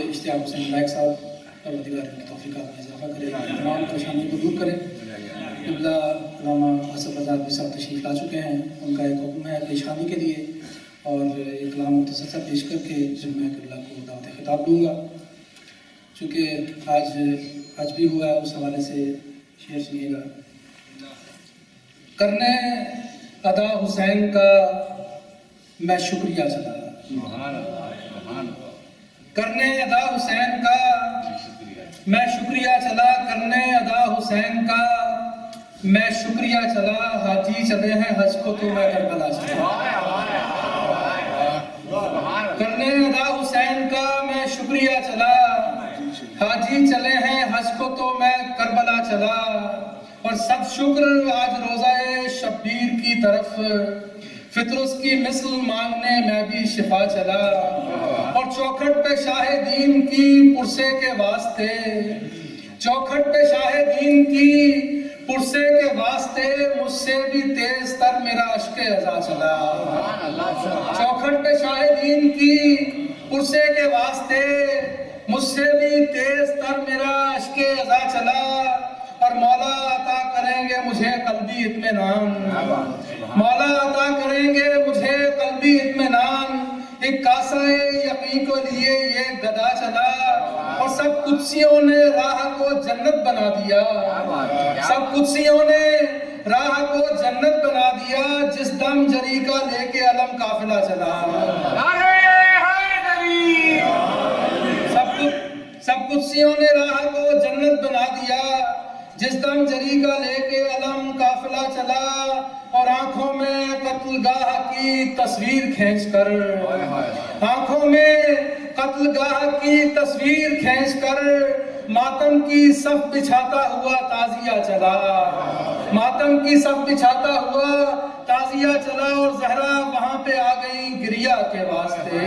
اشتیاق حسین لائق صاحب پروردگار کی توفیق میں اضافہ کرے، تمام پریشانی کو دور کرے۔ قبلہ علامہ آصف رضا بھی صاحب تشریف لا چکے ہیں، ان کا ایک حکم ہے پیشانی کے لیے اور ایک کلام مختصر سا پیش کر کے جب میں قبلہ کو دعوت خطاب دوں گا، چونکہ آج بھی ہوا ہے، اس حوالے سے شعر سنیے گا۔ کرنے ادا حسین کا میں شکریہ چلا، کرنے ادا حسین کا میں شکریہ چلا، کرنے ادا حسین کا میں شکریہ چلا، حاجی چلے ہیں حج کو تو میں کربلا چلا۔ کرنے ادا حسین کا میں شکریہ چلا، حاجی چلے ہیں حج کو تو میں کربلا چلا، اور سب شکر آج روزہ شبیر کی طرف، فطر اس کی مثل مانگنے میں بھی شفا چلا، اور چوکھٹ پہ شاہ دین کی پرسے کے واسطے، چوکھٹ پہ شاہ دین کی پرسے کے واسطے، مجھ سے بھی تیز تر میرا عشق ازا چلا۔ چوکھٹ پہ شاہ دین کی پرسے کے واسطے، مجھ سے بھی تیز تر میرا عشق ازا چلا، اور مولا عطا کریں گے مجھے قلبی اطمینان، مولا عطا کریں گے مجھے قلبی اطمینان، ایک کاسہ یقین کو لیے یہ گدا چلا، اور سب قدسیوں نے راہ کو جنت بنا دیا، سب قدسیوں نے راہ کو جنت بنا دیا، جس دم جری کا لے کے علم قافلہ چلا۔ سب قدسیوں نے راہ کو جنت بنا دیا، جس دم جری کا لے کے علم قافلہ چلا، اور آنکھوں میں قتل گاہ کی تصویر کھینچ کر، آنکھوں میں قتل گاہ کی تصویر کھینچ کر، ماتم کی صف بچھاتا ہوا تازیہ چلا، ماتم کی صف بچھاتا ہوا تازیہ چلا، اور زہرا وہاں پہ آ گئی گریہ کے واسطے،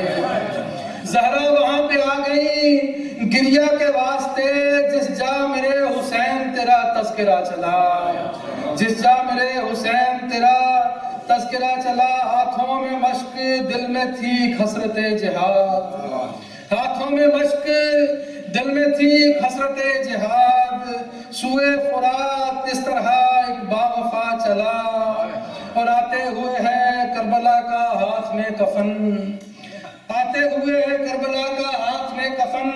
زہرا وہاں پہ آ گئی گریہ کے واسطے، جس جا میرے حسین تیرا تذکرہ چلا، جس جا میرے حسین تیرا تذکرہ چلا، ہاتھوں میں مشق دل میں تھی حسرت جہاد، ہاتھوں میں مشق دل میں تھی حسرت جہاد، سوئے فرات اس طرح ایک باوفا چلا، اور آتے ہوئے ہے کربلا کا ہاتھ میں کفن، آتے ہوئے ہے کربلا کا ہاتھ میں کفن،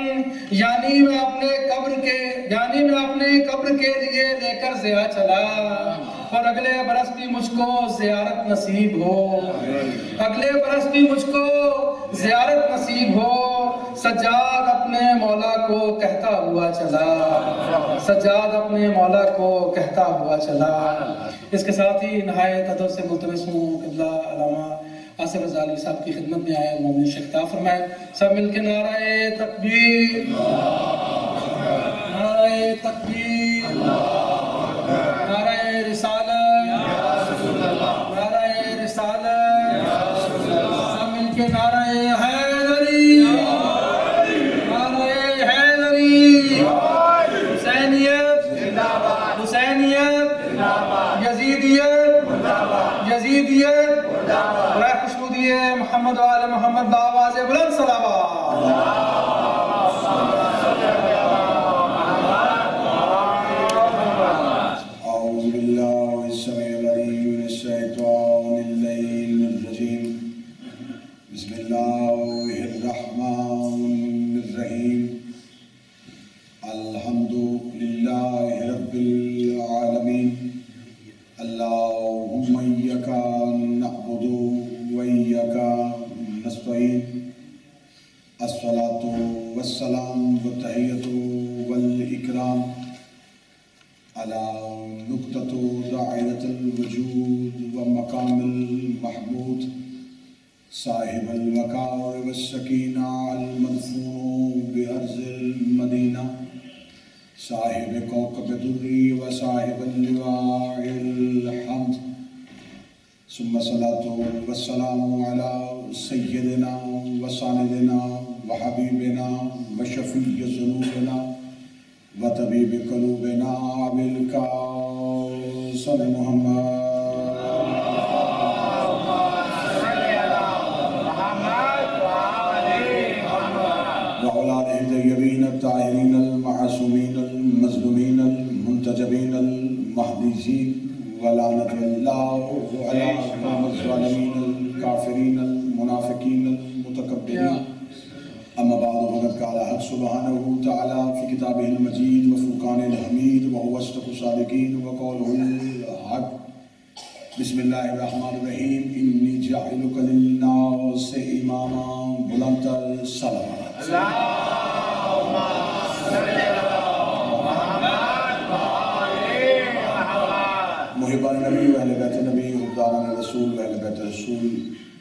یعنی میں اپنے قبر کے لیے لے کر ضیا چلا، اور اگلے برس بھی مجھ کو زیارت نصیب ہو، اگلے برس بھی مجھ کو زیارت نصیب ہو، سجاد اپنے مولا کو کہتا ہوا چلا، سجاد اپنے مولا کو کہتا ہوا چلا۔ اس کے ساتھ ہی نہایت ادب سے ملتمس ہوں قبلہ علامہ آصف رضا علیہ صاحب کی خدمت میں آئے مومن شیخ فرمائے، سب مل کے نعرہ تکبیر، نعرہ تکبیر، نعرہ رسالت، نعرہ رسالت، سب مل کے نعرہ حیدری، نعرہ حیدری، حسینیت، حسینیت، یزیدیت، یزیدیت، برائے خوشبو دیے محمد و آل محمد بآواز بلند صلوات۔ اعوذ باللہ السمیع العلیم من الشیطان اللعین الرجیم، بسم اللہ الرحمن الرحیم، الحمد للہ رب العالمین، اللہم ایک نعبد و ایک نستعین، الصلاة والسلام والتحیۃ والاکرام على نقطة دائرة الوجود ومقام المحمود، صاحب الوقار والسکینہ المدفون بأرض المدینہ، صاحب کوكب الدری وصاحب اللواء الحمد، ثم الصلاة والسلام على سيدنا وسندنا وحبيبنا وشفيع ذنوبنا وطبيب قلوبنا أبي الكوثر محمد المنافقين المتكبرين أما بعد فقد قال الحق سبحانه وتعالى في كتابه المجيد وفرقانه الحميد وهو أصدق الصادقين وقوله الحق بسم الله الرحمن الرحيم إني جاعلك للناس إماما بلند الصلوات اللهم صل على محمد وآل محمد محبان نبی و اہل بیت نبی حبداران رسول و اہل بیت رسول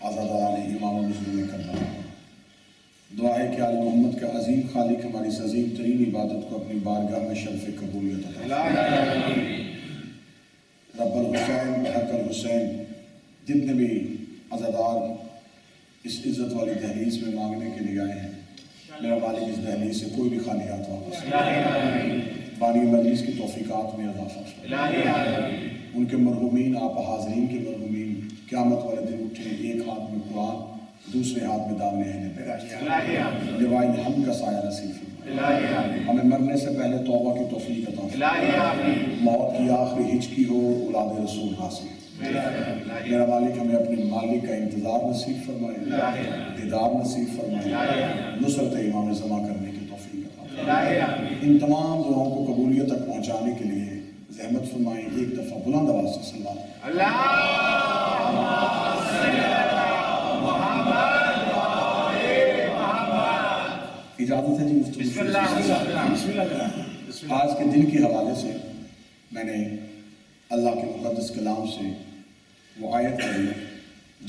آزاداران امام المسلمین کرنا دعا ہے کہ آل محمد کا عظیم خالق ہماری اس عظیم ترین عبادت کو اپنی بارگاہ میں شرف قبولیت عطا فرمائے۔ رب الحسین بحق الحسین جتنے بھی عزادار اس عزت والی دہلیز میں مانگنے کے لیے آئے ہیں میرا مالک اس دہلیز سے کوئی بھی خالی ہاتھ واپس بانی مجلس کی توفیقات میں اضافہ فرمائے۔ ان کے مرحومین آپ حاضرین کے مرحومین قیامت والے دن اٹھے ایک ہاتھ میں قرآن دوسرے ہاتھ میں دامن اہل بیت لوائے الحمد کا سایہ نصیب فرمائے۔ ہمیں مرنے سے پہلے توبہ کی توفیق عطا فرمائے، موت کی آخری ہچ کی ہو اولاد رسول حاصل۔ میرا مالک ہمیں اپنے مالک کا انتظار نصیب فرمائے، دیدار نصیب فرمائے، نصرت امام زمان کرنے کی توفیق عطا فرمائے۔ ان تمام دعاؤں کو قبولیت تک پہنچانے کے لیے زحمت فرمائیں ایک دفعہ بلند آواز سے صلی اللہ اجازت ہے جی گفتگو آج کے دن کے حوالے سے میں نے اللہ کے مقدس کلام سے وہ آیت پڑھی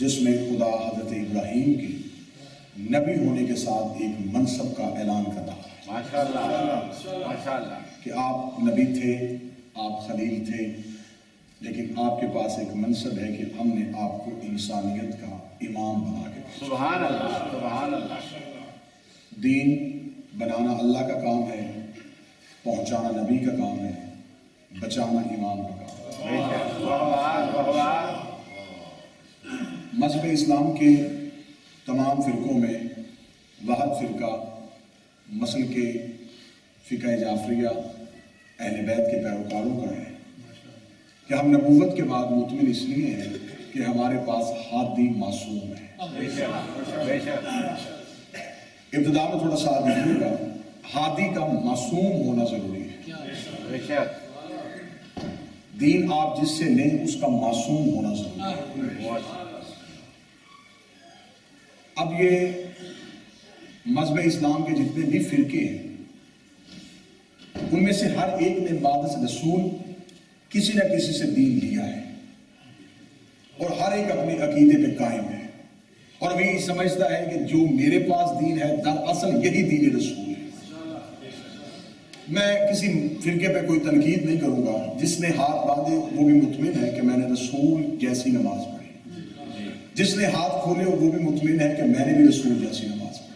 جس میں خدا حضرت ابراہیم کے نبی ہونے کے ساتھ ایک منصب کا اعلان کر رہا ہے کہ آپ نبی تھے، آپ خلیل تھے، لیکن آپ کے پاس ایک منصب ہے کہ ہم نے آپ کو انسانیت کا امام بنا کے سبحان اللہ سبحان اللہ۔ دین بنانا اللہ کا کام ہے، پہنچانا نبی کا کام ہے، بچانا امام کا کام ہے۔ مذہب اسلام کے تمام فرقوں میں وحد فرقہ مسل کے فقہ جعفریہ اہل بیت کے پیروکاروں کا ہے کہ ہم نبوت کے بعد مطمئن اس لیے ہیں کہ ہمارے پاس ہادی معصوم ہے۔ ابتدا میں تھوڑا سا دیکھیے گا، ہادی کا معصوم ہونا ضروری ہے۔ دین آپ جس سے لیں اس کا معصوم ہونا ضروری ہے۔ اب یہ مذہب اسلام کے جتنے بھی فرقے ہیں ان میں سے ہر ایک نے بعد از رسول کسی نہ کسی سے دین لیا ہے اور ہر ایک اپنے عقیدے پہ قائم ہے اور وہ یہ سمجھتا ہے کہ جو میرے پاس دین ہے دراصل یہی دین رسول ہے۔ میں کسی فرقے پہ کوئی تنقید نہیں کروں گا، جس نے ہاتھ باندھے وہ بھی مطمئن ہے کہ میں نے رسول جیسی نماز پڑھی، جس نے ہاتھ کھولے وہ بھی مطمئن ہے کہ میں نے بھی رسول جیسی نماز پڑھی۔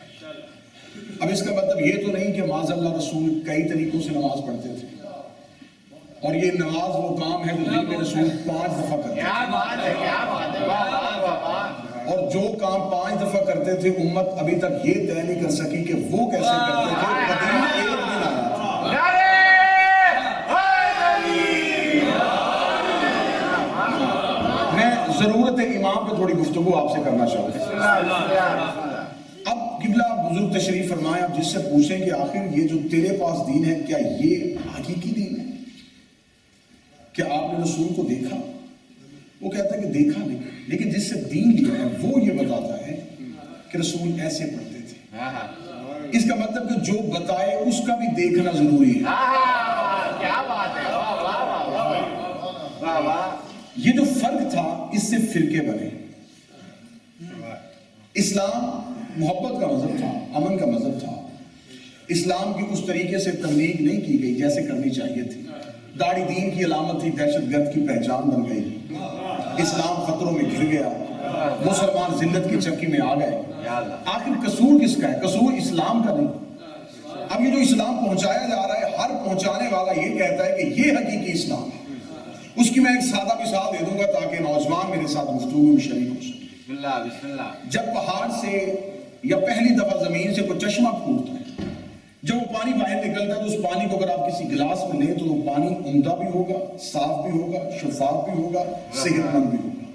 اب اس کا مطلب یہ تو نہیں کہ معاذ اللہ رسول کئی طریقوں سے نماز پڑھتے تھے اور یہ نماز وہ کام ہے جو دن میں رسول 5 دفعہ کرتے تھے، اور جو کام 5 دفعہ کرتے تھے امت ابھی تک یہ طے نہیں کر سکی کہ وہ کیسے کرتے تھے۔ قدیم ایک دن آیا تھا، میں ضرورت امام پہ تھوڑی گفتگو آپ سے کرنا چاہوں گا۔ اب قبلہ بزرگ تشریف فرمائے، اب جس سے پوچھیں کہ آخر یہ جو تیرے پاس دین ہے کیا یہ حقیقی دین ہے؟ کیا آپ نے رسول کو دیکھا؟ وہ کہتا ہے کہ دیکھا نہیں، لیکن جس سے دین لیا ہے وہ یہ بتاتا ہے کہ رسول ایسے پڑھتے تھے۔ اس کا مطلب کہ جو بتائے اس کا بھی دیکھنا ضروری ہے۔ کیا بات ہے، یہ جو فرق تھا اس سے فرقے بنے۔ اسلام محبت کا مذہب تھا، امن کا مذہب تھا۔ اسلام کی اس طریقے سے تبلیغ نہیں کی گئی جیسے کرنی چاہیے تھی۔ داڑھی دین کی علامت تھی، دہشت گرد کی پہچان بن گئی، اسلام خطروں میں گھر گیا، مسلمان ذلت کی چکی میں آ گئے۔ آخر قصور کس کا ہے؟ قصور اسلام کا نہیں۔ اب یہ جو اسلام پہنچایا جا رہا ہے، ہر پہنچانے والا یہ کہتا ہے کہ یہ حقیقی اسلام ہے۔ اس کی میں ایک سادہ مثال دے دوں گا تاکہ نوجوان میرے ساتھ گفتگو میں شریک ہو سکے۔ بسم اللہ۔ جب پہاڑ سے یا پہلی دفعہ زمین سے کوئی چشمہ پھوٹتا ہے، جب وہ پانی باہر نکلتا ہے تو اس پانی کو اگر آپ کسی گلاس میں لیں تو وہ پانی عمدہ بھی ہوگا، صاف بھی ہوگا، شفاف بھی ہوگا، صحت مند بھی ہوگا۔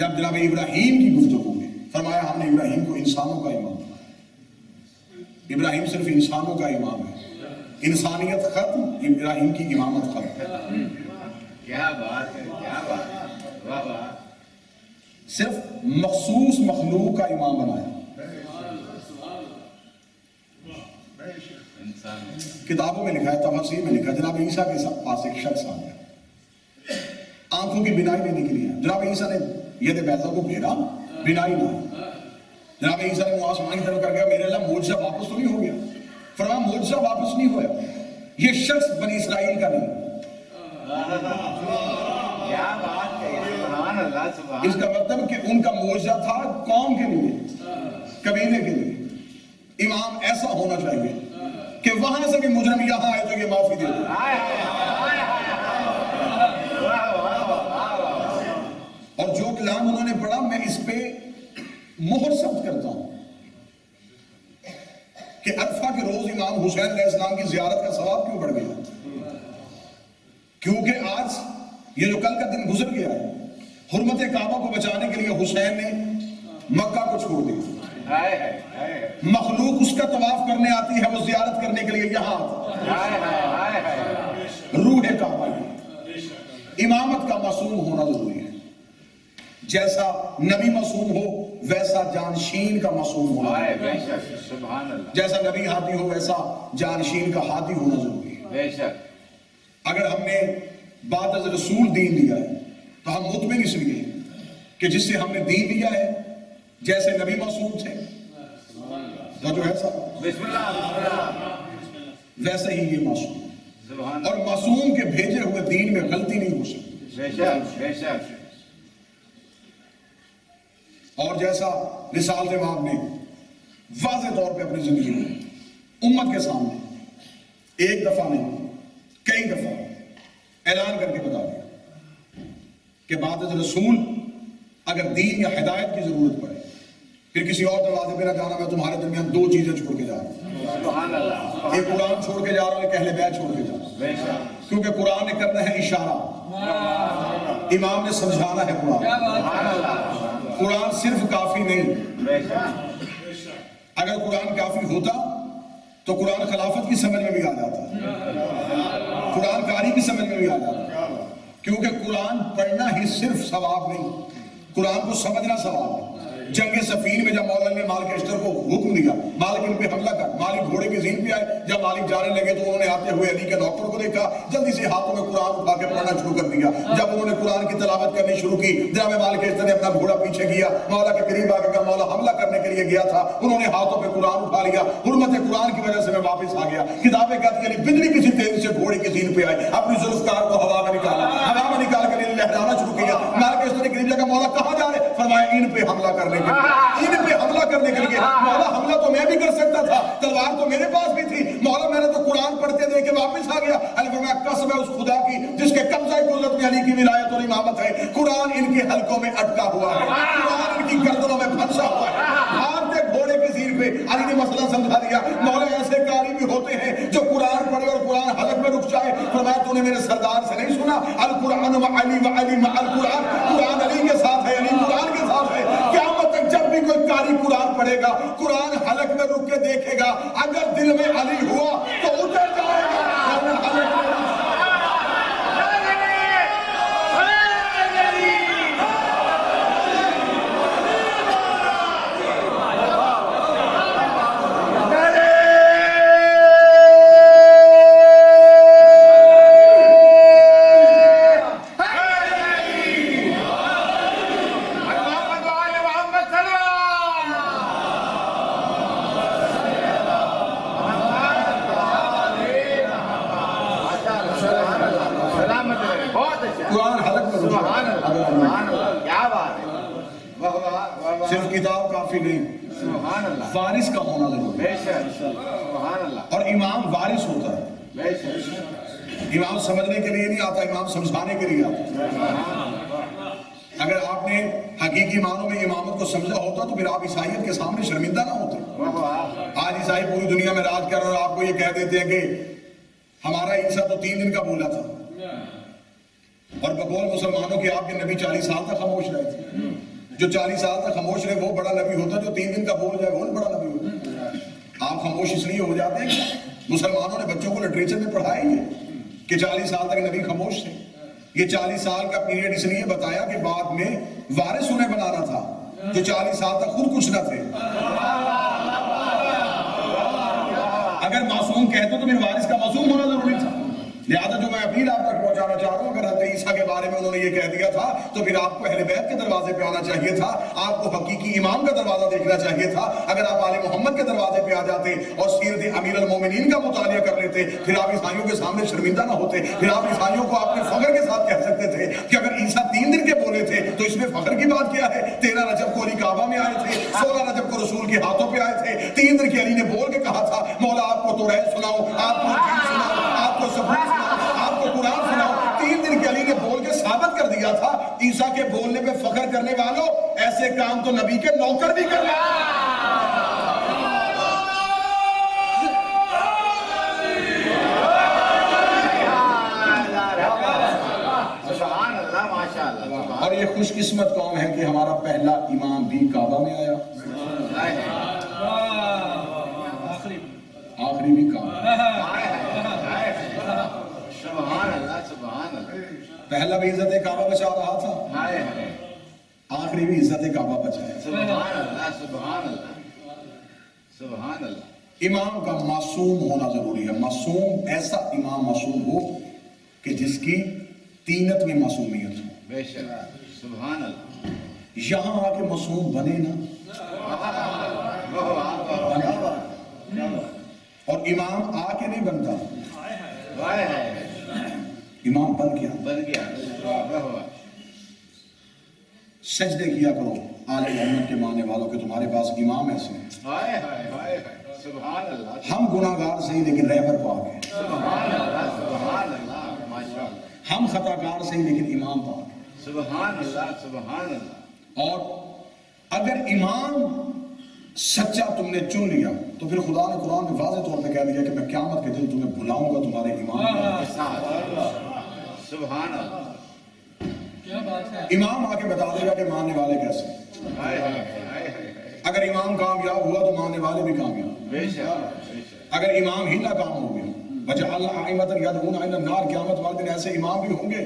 جب جناب ابراہیم کی گفتگو میں فرمایا ہم نے ابراہیم کو انسانوں کا امام بنایا، ابراہیم صرف انسانوں کا امام ہے، انسانیت ختم، ابراہیم کی امامت ختم۔ کیا بات ہے، کیا بات ہے، واہ واہ۔ صرف مخصوص مخلوق کا امام بنایا۔ کتابوں میں لکھا ہے، تفاسیر میں لکھا ہے، جناب عیسیٰ کے پاس ایک شخص آ گیا، آنکھوں کی بینائی دینے کے لیے۔ جناب عیسیٰ نے ید بیضا کو پھیرا، بینائی نہ آئی۔ جناب عیسیٰ نے منہ آسمان کی طرف کر گیا، میرے اللہ معجزہ واپس تو نہیں ہو گیا؟ فرمایا معجزہ واپس نہیں ہوا، یہ شخص بنی اسرائیل کا نہیں۔ کیا بات ہے، سبحان اللہ، سبحان اس کا مطلب کہ ان کا معجزہ تھا قوم کے لیے، قبیلے کے لیے۔ امام ایسا ہونا چاہیے کہ وہاں سے بھی مجرم یہاں آئے تو یہ معافی دے دے۔ اور جو کلام انہوں نے پڑھا میں اس پہ مہر ثبت کرتا ہوں کہ عرفہ کے روز امام حسین علیہ السلام کی زیارت کا ثواب کیوں بڑھ گیا؟ کیونکہ آج یہ جو کل کا دن گزر گیا ہے، حرمت کعبہ کو بچانے کے لیے حسین نے مکہ کو چھوڑ دیا۔ مخلوق اس کا طواف کرنے آتی ہے، وہ زیارت کرنے کے لیے یہاں آتا ہے۔ روح کعبہ کی امامت کا معصوم ہونا ضروری ہے۔ جیسا نبی معصوم ہو ویسا جانشین کا معصوم ہونا ضروری ہے۔ سبحان اللہ، جیسا نبی ہادی ہو ویسا جانشین کا ہادی ہونا ضروری ہے۔ بے شک۔ اگر ہم نے بعد از رسول دین لیا ہے تو ہم مطمئن اس لیے کہ جس سے ہم نے دین لیا ہے جیسے نبی معصوم تھے جو ہے صاحب بسم اللہ، بسم اللہ، ویسے ہی یہ معصوم، سبحان اور معصوم کے بھیجے ہوئے دین میں غلطی نہیں ہو سکتی۔ بے شک، بے شک۔ اور جیسا رسالت امام نے واضح طور پہ اپنی زندگی میں امت کے سامنے ایک دفعہ نہیں کئی دفعہ اعلان کر کے بتا دیا کہ بعد از رسول اگر دین یا ہدایت کی ضرورت پڑے پھر کسی اور دروازے پہ نہ جانا، میں تمہارے درمیان دو چیزیں چھوڑ کے جا رہا ہوں، سبحان اللہ، ایک قرآن چھوڑ کے جا رہا ہوں، ایک اہل بیت چھوڑ کے جا رہا ہوں۔ بے شک، کیونکہ قرآن نے کرنا ہے اشارہ، امام نے سمجھانا ہے قرآن۔ سبحان اللہ، قرآن صرف کافی نہیں، بے شک، اگر قرآن کافی ہوتا تو قرآن خلافت کی سمجھ میں بھی آ جاتا، قرآن قاری کی سمجھ میں بھی آ جاتا، کیونکہ قرآن پڑھنا ہی صرف ثواب نہیں، قرآن کو سمجھنا ثواب ہے۔ جنگ صفین میں جب مولا نے مالک اشتر کو حکم دیا مالک ان پہ حملہ کر، مالک گھوڑے کی زین پہ آئے، جب مالک جانے لگے تو انہوں نے آتے ہوئے علی کے نوکر کو دیکھا، جلدی سے ہاتھوں میں قرآن اٹھا کے پڑھنا شروع کر دیا۔ جب انہوں نے قرآن کی تلاوت کرنی شروع کی، جناب مالک اشتر نے اپنا گھوڑا پیچھے کیا، مولا کے قریب آ کے کہا مولا حملہ کرنے کے لیے گیا تھا، انہوں نے ہاتھوں پہ قرآن اٹھا لیا، حرمت قرآن کی وجہ سے میں واپس آ گیا۔ کتابیں کہتی ہیں بجلی کسی تیز سے گھوڑے کی زین پہ آئی، اپنی ذوالفقار کو ہوا میں نکالا، ہوا میں نکال کے لہرانا شروع کیا۔ مالک اشتر نے قریب جا کے مولا کہاں جا رہے؟ فرمایا ان پہ حملہ کرنے کے لیے، ان پہ حملہ کرنے کے لیے۔ مولا حملہ تو میں بھی کر سکتا تھا، تلوار تو میرے پاس بھی تھی، مولا میں نے تو قرآن پڑھتے دے کے واپس آ گیا۔ علی فرمایا قسم ہے اس خدا کی جس کے قبضہ قدرت میں علی کی ولایت اور امامت ہے، قرآن ان کے حلقوں میں اٹکا ہوا ہے، قرآن ان کی گردنوں میں پھنسا ہوا ہے۔ ہارتے گھوڑے کی زیر پہ علی نے مسئلہ سمجھا دیا۔ مولا ایسے قاری بھی ہوتے ہیں جو قرآن پڑھے اور قرآن حلق میں رک جائے۔ فرمایا تو نے میرے سردار سے نہیں سنا القرآن و علی و علی مع القرآن، قرآن علی کے ساتھ ہے، علی قرآن کے ساتھ ہے۔ قیامت تک جب بھی کوئی قاری قرآن پڑھے گا، قرآن حلق میں رک کے دیکھے گا، اگر دل میں علی ہوا تو اتر جائے گا، ورنہ حلق میں صرف کتاب کافی نہیں، سبحان اللہ، وارث کا ہونا ضروری ہے۔ بے شک، سبحان اللہ، اور امام وارث ہوتا ہے، بے شک، امام سمجھنے کے لیے نہیں آتا، امام سمجھانے کے لیے آتا ہے۔ اگر آپ نے حقیقی معنوں میں امامت کو سمجھا ہوتا تو پھر آپ عیسائیت کے سامنے شرمندہ نہ ہوتے۔ آج عیسائی پوری دنیا میں راج کر رہے اور آپ کو یہ کہہ دیتے ہیں کہ ہمارا عیسیٰ تو 3 دن کا بولا تھا، اور بقول مسلمانوں کے آپ کے نبی 40 سال تک خاموش رہے تھے۔ جو 40 سال تک خاموش رہے وہ بڑا نبی ہوتا، جو 3 دن کا بول جائے وہ بڑا نبی ہوتا۔ آپ خاموش اس لیے ہو جاتے ہیں کہ مسلمانوں نے بچوں کو لٹریچر میں پڑھایا ہی ہے کہ 40 سال تک نبی خاموش تھے۔ یہ 40 سال کا پیریڈ اس لیے بتایا کہ بعد میں وارث انہیں بنانا تھا جو 40 سال تک خود کچھ نہ تھے۔ اگر معصوم کہتے تو پھر وارث کا معصوم ہونا ضروری تھا۔ لہذا جو میں اپیل آپ تک پہنچانا چاہ رہا ہوں، اگر حضرت عیسیٰ کے بارے میں انہوں نے یہ کہہ دیا تھا تو پھر آپ کو اہل بیت کے دروازے پہ آنا چاہیے تھا، آپ کو حقیقی امام کا دروازہ دیکھنا چاہیے تھا۔ اگر آپ آل محمد کے دروازے پہ آ جاتے اور سیرت امیر المومنین کا مطالعہ کر لیتے، پھر آپ عیسائیوں کے سامنے شرمندہ نہ ہوتے، پھر آپ عیسائیوں کو اپنے فخر کے ساتھ کہہ سکتے تھے کہ اگر عیسیٰ 3 دن کے بولے تھے تو اس میں فخر کی بات کیا ہے؟ 13 رجب کو علی کعبہ میں آئے تھے، 16 رجب کو رسول کے ہاتھوں پہ آئے تھے، 3 دن کے علی نے بول کے کہا تھا مولا آپ کو توریت سناؤں، آپ کو انجیل سناؤں، آپ کو زبور سناؤں، آپ کو قرآن سناؤں۔ 3 دن کے علی نے بول کے ثابت کر دیا تھا۔ عیسیٰ کے بولنے پہ فخر کرنے والوں، ایسے کام تو نبی کے نوکر بھی کر لیں۔ سبحان اللہ، ماشاءاللہ۔ اور یہ خوش قسمت قوم ہے کہ ہمارا پہلا امام بھی کعبہ میں آیا، آخری بھی کعبہ۔ سبحان اللہ، سبحان اللہ۔ پہلا بھی عزت کعبہ بچا رہا تھا، آخری بھی عزت کعبہ بچائے۔ سبحان اللہ، سبحان اللہ، سبحان اللہ۔ امام کا معصوم ہونا ضروری ہے۔ معصوم ایسا امام معصوم ہو کہ جس کی تینت میں معصومیت ہو۔ بے شک، سبحان اللہ۔ یہاں آ کے معصوم بنے نا، اور امام آ کے نہیں بنتا، امام بن گیا۔ بن گیا۔ سجدے کیا کرو آل محمد کے ماننے والوں کے، تمہارے پاس امام ایسے ہیں۔ سبحان اللہ، ہم گناہ گار صحیح لیکن رہبر پاک ہیں، سبحان اللہ، سبحان اللہ، ماشاءاللہ، ہم خطا کار صحیح لیکن امام پاک ہیں۔ سبحان اللہ، سبحان اللہ۔ اور اگر امام سچا تم نے چن لیا تو پھر خدا نے قرآن میں واضح طور پہ کہہ دیا کہ میں قیامت کے دن تمہیں بلاؤں گا تمہارے امام کے ساتھ۔ سبحان اللہ، امام آ کے بتا دے گا کہ ماننے والے کیسے ہیں۔ اگر امام کامیاب ہوا تو ماننے والے بھی کامیاب۔ بے شک، بے شک۔ اگر امام ہی ناکام ہو گیا، وَجَعَلْنَا أَئِمَّةً يَدْعُونَ إِلَى النَّارِ، قیامت والے دن ایسے امام بھی ہوں گے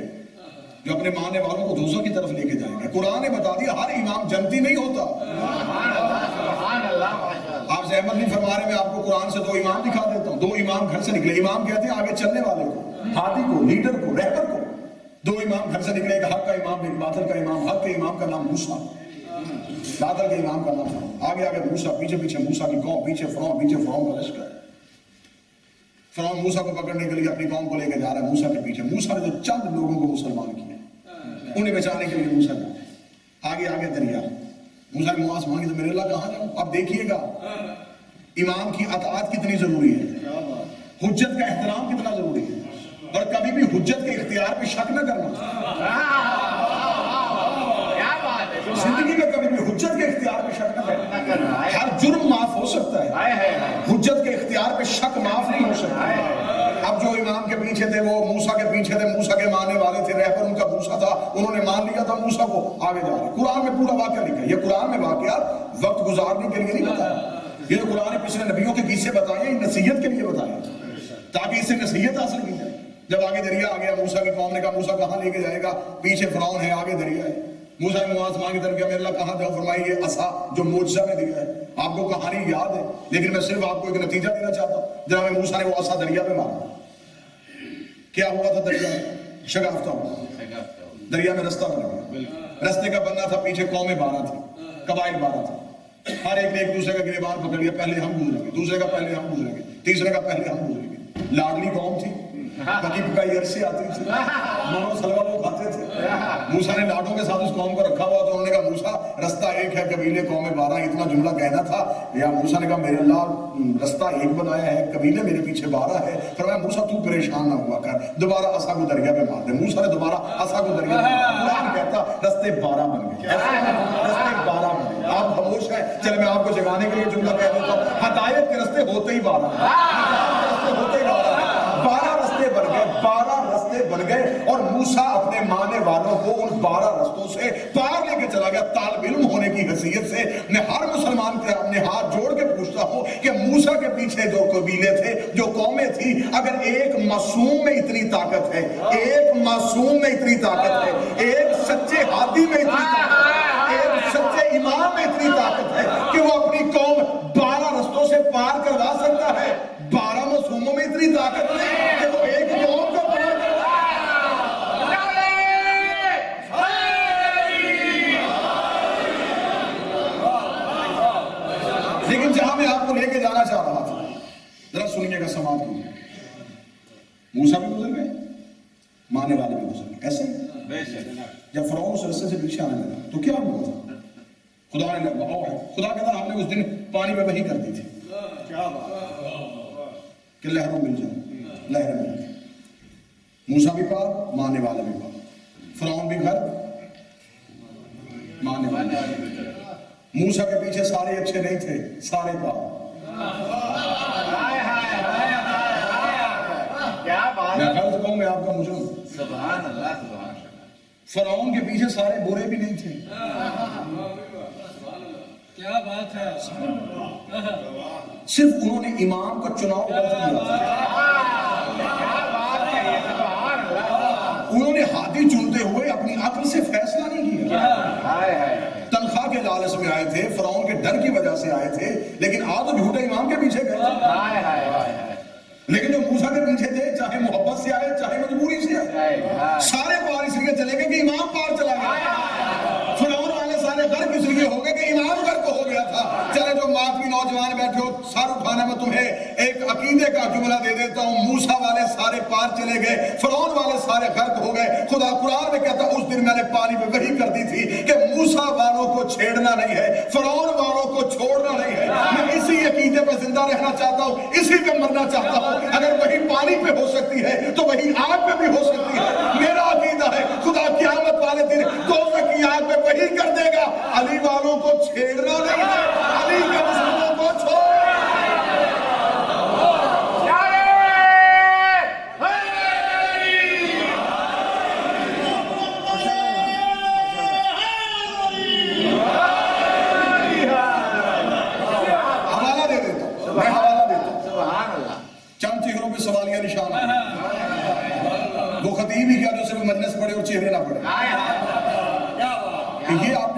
جو اپنے ماننے والوں کو دوزخ کی طرف لے کے جائیں گے۔ قرآن نے بتا دیا ہر امام جنتی نہیں ہوتا۔ سبحان اللہ، ماشاءاللہ۔ آپ زحمت نہیں فرما رہے، میں آپ کو قرآن سے 2 امام دکھا دیتا ہوں۔ 2 امام گھر سے نکلے، امام کہتے ہیں آگے چلنے والے کو، ہاتھی کو، لیڈر کو، رہبر کو۔ 2 امام گھر سے نکلے، ایک حق کا امام ایک باطل کا امام۔ حق کے امام کا نام موسیٰ، باطل کے امام کا نام آگے آگے موسیٰ، پیچھے پیچھے موسیٰ کی قوم، پیچھے فرعون کا لشکر۔ فرعون موسیٰ کو پکڑنے کے لیے اپنی قوم کو لے کے جا رہا ہے موسیٰ کے پیچھے۔ موسیٰ نے جو چند لوگوں کو مسلمان کیا انہیں بچانے کے لیے موسیٰ جا آگے آگے دریا۔ موسیٰ کی معاذ مانگی تو میرے اللہ کہاں جاؤں؟ اب دیکھیے گا امام کی اطاعت کتنی ضروری ہے، حجت کا احترام کتنا ضروری ہے، اور کبھی بھی حجت کے اختیار پہ شک نہ کرنا۔ زندگی میں کبھی بھی حجت کے اختیار پہ شک نہ کرنا۔ ہر جرم معاف ہو سکتا ہے، حجت کے اختیار پہ شک معاف نہیں ہو سکتا۔ اب جو امام کے پیچھے تھے وہ موسیٰ کے پیچھے تھے، موسیٰ کے ماننے والے تھے، رہبر ان کا موسیٰ تھا، انہوں نے مان لیا تھا موسیٰ کو، آگے جا رہے۔ قرآن میں پورا واقعہ لکھا ہے۔ یہ قرآن میں واقعات وقت گزارنے کے لیے نہیں بتایا، یہ جو قرآن نے پچھلے نبیوں کے قصے بتائے ہیں نصیحت کے لیے بتائے تاکہ اس سے نصیحت حاصل کی جائے۔ جب آگے دریا آ گیا، موسیٰ کی قوم نے کہا موسیٰ کہاں لے کے جائے گا؟ پیچھے فرعون ہے، آگے دریا ہے۔ موسیٰ نے معاذ مانگ کی طرف کیا، میرے اللہ کہاں جاؤ؟ فرمائی یہ عصا جو معجزہ میں دیا ہے، آپ کو کہانی یاد ہے لیکن میں صرف آپ کو ایک نتیجہ دینا چاہتا ہوں۔ جناب موسیٰ نے وہ عصا دریا میں مارا، کیا ہوا تھا؟ دریا شگافتہ ہوا، دریا میں رستہ بن گیا۔ رستے کا بننا تھا، پیچھے قومیں 12 تھی، قبائل 12 تھے، ہر ایک نے ایک دوسرے کا گریبان پکڑ لیا، پہلے ہم گزریں گے، دوسرے کا پہلے ہم گزریں گے، تیسرے کا پہلے ہم گزریں گے۔ لاڈلی قوم تھی، پکی پکائی عرصے آتی تھی، مانو سلوا وہ کھاتے تھے۔ موسیٰ نے لاڈوں کے ساتھ اس قوم کو رکھا ہوا تو انہوں نے کہا موسیٰ رستہ ایک ہے، قبیلے قومیں 12، اتنا جملہ کہنا تھا۔ یا موسیٰ نے کہا میرے اللہ رستہ ایک بنایا ہے، قبیلے میرے پیچھے 12 ہے۔ فرمایا موسیٰ تو پریشان نہ ہوا کر، دوبارہ عصا کو دریا پہ مار دے۔ موسیٰ نے دوبارہ عصا کو دریا پہ مارا۔ قرآن کہتا رستے 12 بن گئے، رستے 12 بن گئے۔ آپ خاموش ہیں، چل میں آپ کو جگانے کے لیے جملہ کہہ دیتا ہوں، ہدایت کے رستے ہوتے ہی 12 ہیں، رستے ہوتے ہی 12 ہیں۔ 12 رستے بن گئے، 12 رستے بن گئے، اور موسیٰ اپنے ماننے والوں کو ان 12 رستوں سے پار لے کے چلا گیا۔ طالب علم حیثیت سے میں ہر مسلمان کے اپنے ہاتھ جوڑ کے پوچھتا ہوں کہ موسیٰ کے پیچھے جو قبیلے تھے، جو قومیں تھی، اگر ایک معصوم میں اتنی طاقت ہے، ایک معصوم میں اتنی طاقت ہے، ایک سچے ہادی میں اتنی طاقت ہے، ایک سچے امام میں اتنی طاقت ہے کہ وہ اپنی قوم 12 رستوں سے پار کروا سکتا ہے، 12 معصوموں میں اتنی طاقت نہیں کہ وہ ایک قوم کو پار کروا لیکن جہاں میں آپ کو لے کے جانا چاہ رہا تھا، ذرا سنیے گا، سماعت کیجیے۔ موسیٰ بھی گزر گئے، ماننے والے بھی گزر گئے، ایسے جب فرعون اس رستے سے پیچھے آنے لگا تو کیا ہوا تھا؟ خدا نے خدا کہتا ہم نے اس دن پانی میں وحی کر دی تھی کہ لہروں مل جائیں، لہریں مل گئی۔ موسیٰ بھی پار، ماننے والے بھی پار، فرعون بھی گھر، ماننے والے بھی گھر۔ موسیٰ کے پیچھے سارے اچھے نہیں تھے، سارے پار۔ میں غلط کہوں میں آپ کا مجرم۔ سبحان اللہ، سبحان اللہ۔ فرعون کے پیچھے سارے برے بھی نہیں تھے۔ کیا بات ہے، صرف انہوں نے امام کا چناؤ غلط کیا تھا۔ انہوں نے ہادی چنتے ہوئے اپنی عقل سے فیصلہ نہیں کیا۔ تنخواہ کے لالچ میں آئے تھے، فرعون کے ڈر کی وجہ سے آئے تھے، لیکن آ تو جھوٹے امام کے پیچھے گئے تھے۔ لیکن جو موسیٰ کے پیچھے تھے، چاہے محبت سے آئے چاہے مجبوری سے آئے، سارے پار اس لیے چلے گئے کہ امام پار چلا گیا۔ فرعون والے سارے غرق اس لیے ہو گئے کہ امام غرق ہو گیا تھا۔ چلے جو ماتمی نوجوان بیٹھے ہو، سر اٹھانا میں تمہیں ایک عقیدے کا جملہ دے دیتا ہوں، موسیٰ والے سارے پار چلے گئے، فرعون والے سارے غرق ہو گئے۔ خدا قرآن میں کہتا اس دن میں نے پانی پہ وحی کر دی تھی کہ موسیٰ والوں کو چھیڑنا نہیں ہے، فرعون والوں کو چھوڑنا نہیں ہے۔ میں اسی عقیدے پہ زندہ رہنا چاہتا ہوں، اسی پہ مرنا چاہتا ہوں۔ اگر وہی پانی پہ ہو سکتی ہے تو وہی آگ پہ بھی ہو سکتی ہے۔ میرا عقیدہ ہے خدا قیامت والے دن دوزخ کی آگ پہ وحی کر دے گا، علی والوں کو چھیڑنا نہیں ہے، علی کے مسلمانوں کو چھوڑ۔ حوالہ دے دیتا ہوں، میں حوالہ دیتا ہوں، سبحان اللہ۔ چند چہروں پہ سوالیہ نشان ہے۔ وہ خطیب ہی کیا جو صرف مجلس پڑھے اور چہرے نہ پڑھے، یہ آپ